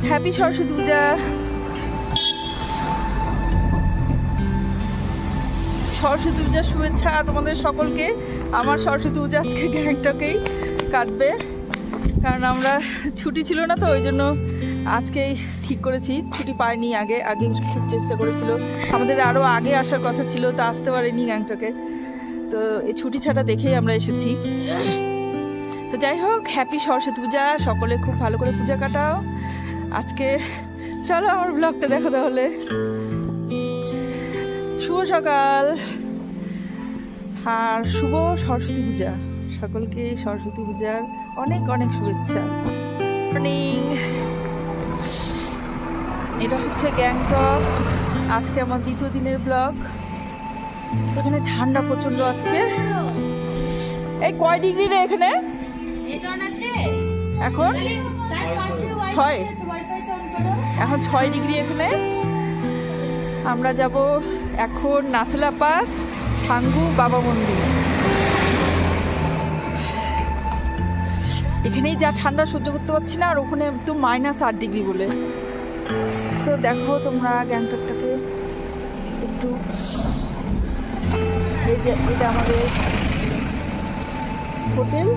Happy Saraswati পূজা। সরস্বতী পূজার শুভেচ্ছা তোমাদের সকলকে। আমার সরস্বতী পূজা আজকে গ্যাংটকেই কাটবে, কারণ আমরা ছুটি ছিল না তো, ওই জন্য আজকেই ঠিক করেছি। ছুটি পাইনি, আগে খুব চেষ্টা করেছিল, আমাদের আরও আগে আসার কথা ছিল, তা আসতে পারিনি গ্যাংটকে। তো এই ছুটি ছাটা দেখেই আমরা এসেছি। তো যাই হোক, হ্যাপি সরস্বতী পূজা, সকলে খুব ভালো করে পূজা কাটাও। আজকে চলো আমার ব্লগটা দেখো তাহলে। শুভ সকাল আর শুভ সরস্বতী পূজা, সকলকে সরস্বতী পূজার অনেক অনেক শুভেচ্ছা। মর্নিং, এটা হচ্ছে গ্যাংটক, আজকে আমার দ্বিতীয় দিনের ব্লগ। এখানে ঠান্ডা প্রচন্ড আজকে। এই কয় ডিগ্রি রে এখানে এখন? 6, এখন 6 ডিগ্রি এখানে। আমরা যাব এখন নাথুলা পাস, ছাঙ্গু বাবা মন্দির। এখানেই যা ঠান্ডা সহ্য করতে পারছি না, আর ওখানে একদম -8 ডিগ্রি বলে। তো দেখো তোমরা গ্যাংটকটাকে একটু। এই যে এটা আমাদের হোটেল,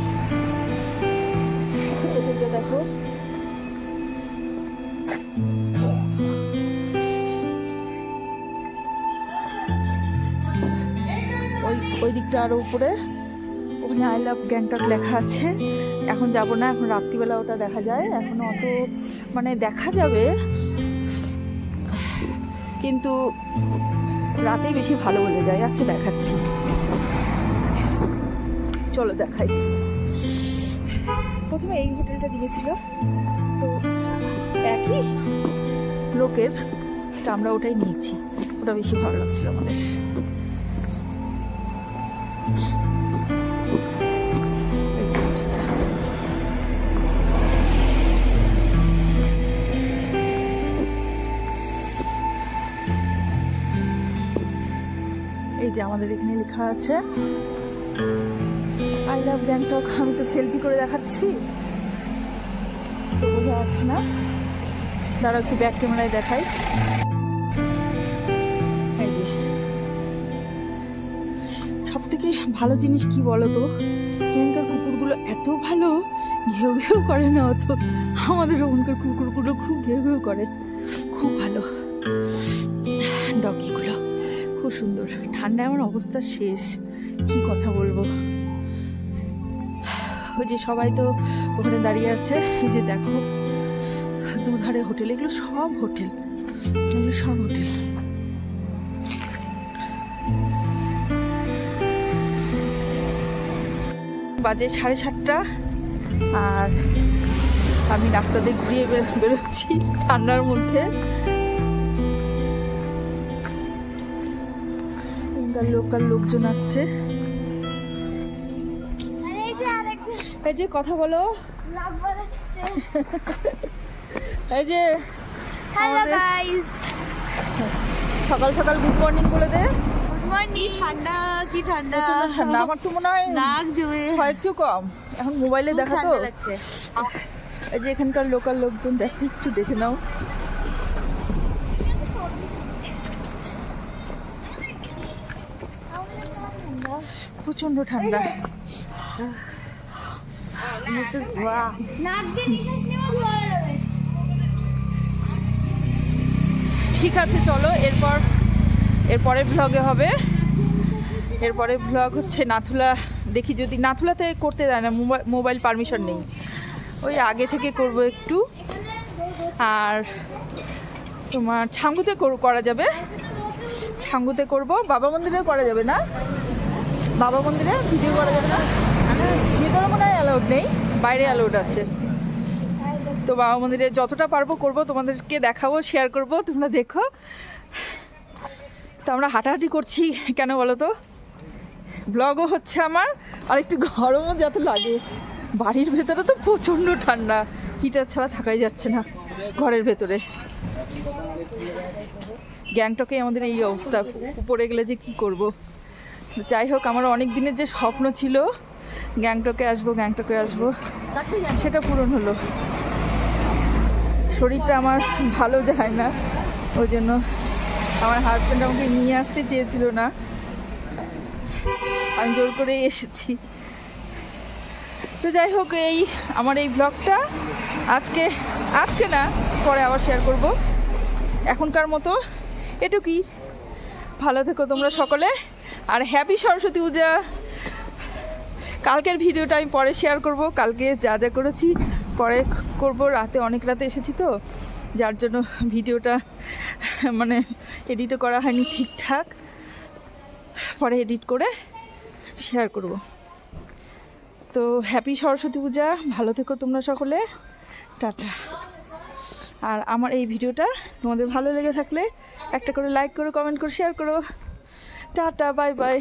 হোটেলটা দেখো। ওই দিকটা আরো উপরে, ওখানে আই লাভ গ্যাংটক লেখা আছে। এখন যাব না, এখন রাত্রিবেলা ওটা দেখা যায়। এখনো অত মানে দেখা যাবে, কিন্তু রাতেই বেশি ভালো বলে যায়। আচ্ছা দেখাচ্ছি, চলো দেখাই। প্রথমে এই হোটেলটা দিয়েছিল, তো একই লোকের, তো আমরা ওটাই নিয়েছি। ওটা বেশি ভালো লাগছিল আমাদের। এই যে আমাদের এখানে লেখা আছে আই লাভ গ্যাংটক। আমি তো সেলফি করে দেখাচ্ছি, তো বোঝা যাচ্ছে না, দাঁড়াও একটু ব্যাক ক্যামেরায় দেখাই। এই যে সব থেকে ভালো জিনিস কি বলো তো, এখানকার কুকুরগুলো এত ভালো, ঘেউ ঘেউ করে না অত। আমাদের ওখানকার কুকুরগুলো খুব ঘেউ ঘেউ করে, খুব ভালো। ডগিগুলো খুব সুন্দর। ঠান্ডায় আমার অবস্থা শেষ, কি কথা বলবো। ওই যে সবাই তো ওখানে দাঁড়িয়ে আছে। এই যে দেখো দুধারে হোটেল, এগুলো সব হোটেল, এগুলো সব হোটেল। বাজে 7:30, আর আমি রাস্তা দিয়ে ঘুরিয়ে বেরোচ্ছি ঠান্ডার মধ্যে। লোকাল লোকজন আসছে। এই যে কথা বলো, এই যে সকাল সকাল গুড মর্নিং বলে দে। Good morning. ঠান্ডা, কি ঠান্ডা। ঠান্ডা, আমার তো মনে হয় নাক জমে, 6-এর চেয়েও কম। এখন মোবাইলে দেখা তো। এই যে এখানকার লোকাল লোকজন, দেখতে একটু দেখে নাও। প্রচন্ড ঠান্ডা। ঠিক আছে চলো, এরপরে ব্লগে হবে। এরপরে ব্লগ হচ্ছে নাথুলা। দেখি যদি নাথুলাতে করতে দেয় না, মোবাইল পারমিশন নেই। ওই আগে থেকে করব একটু। আর তোমার ছাঙ্গুতে করা যাবে, ছাঙ্গুতে করব। বাবা মন্দিরে করা যাবে না, বাবা মন্দিরে ভিডিও করা যাবে না, ভিতরে মনে হয় অ্যালাউড নেই, বাইরে অ্যালাউড আছে। তো বাবা মন্দিরে যতটা পারবো করব, তোমাদেরকে দেখাবো, শেয়ার করব, তোমরা দেখো। তো আমরা হাঁটাহাঁটি করছি কেন বলো তো, ব্লগও হচ্ছে আমার, আর একটু গরমও যাতে লাগে। বাড়ির ভেতরে তো প্রচণ্ড ঠান্ডা, হিটার ছাড়া থাকাই যাচ্ছে না ঘরের ভেতরে। গ্যাংটকে আমাদের এই অবস্থা, উপরে গেলে যে কি করব। যাই হোক, আমার অনেক দিনের যে স্বপ্ন ছিল গ্যাংটকে আসবো, সেটা পূরণ হলো। শরীরটা আমার ভালো যায় না, ওই জন্য আমার হাজব্যান্ড আমাকে নিয়ে আসতে চেয়েছিল না, আমি জোর করে এসেছি। তো যাই হোক, এই আমার এই ব্লগটা আজকে না, পরে আবার শেয়ার করব। এখনকার মতো এটুকুই। ভালো থেকো তোমরা সকলে, আর হ্যাপি সরস্বতী পূজা। কালকের ভিডিওটা আমি পরে শেয়ার করব, কালকে যা যা করেছি পরে করব। রাতে অনেক রাতে এসেছি তো, যার জন্য ভিডিওটা মানে এডিটও করা হয়নি ঠিকঠাক, পরে এডিট করে শেয়ার করব। তো হ্যাপি সরস্বতী পূজা, ভালো থেকো তোমরা সকলে, টাটা। আর আমার এই ভিডিওটা তোমাদের ভালো লেগে থাকলে একটা করে লাইক করো, কমেন্ট করো, শেয়ার করো। Tata, bye bye.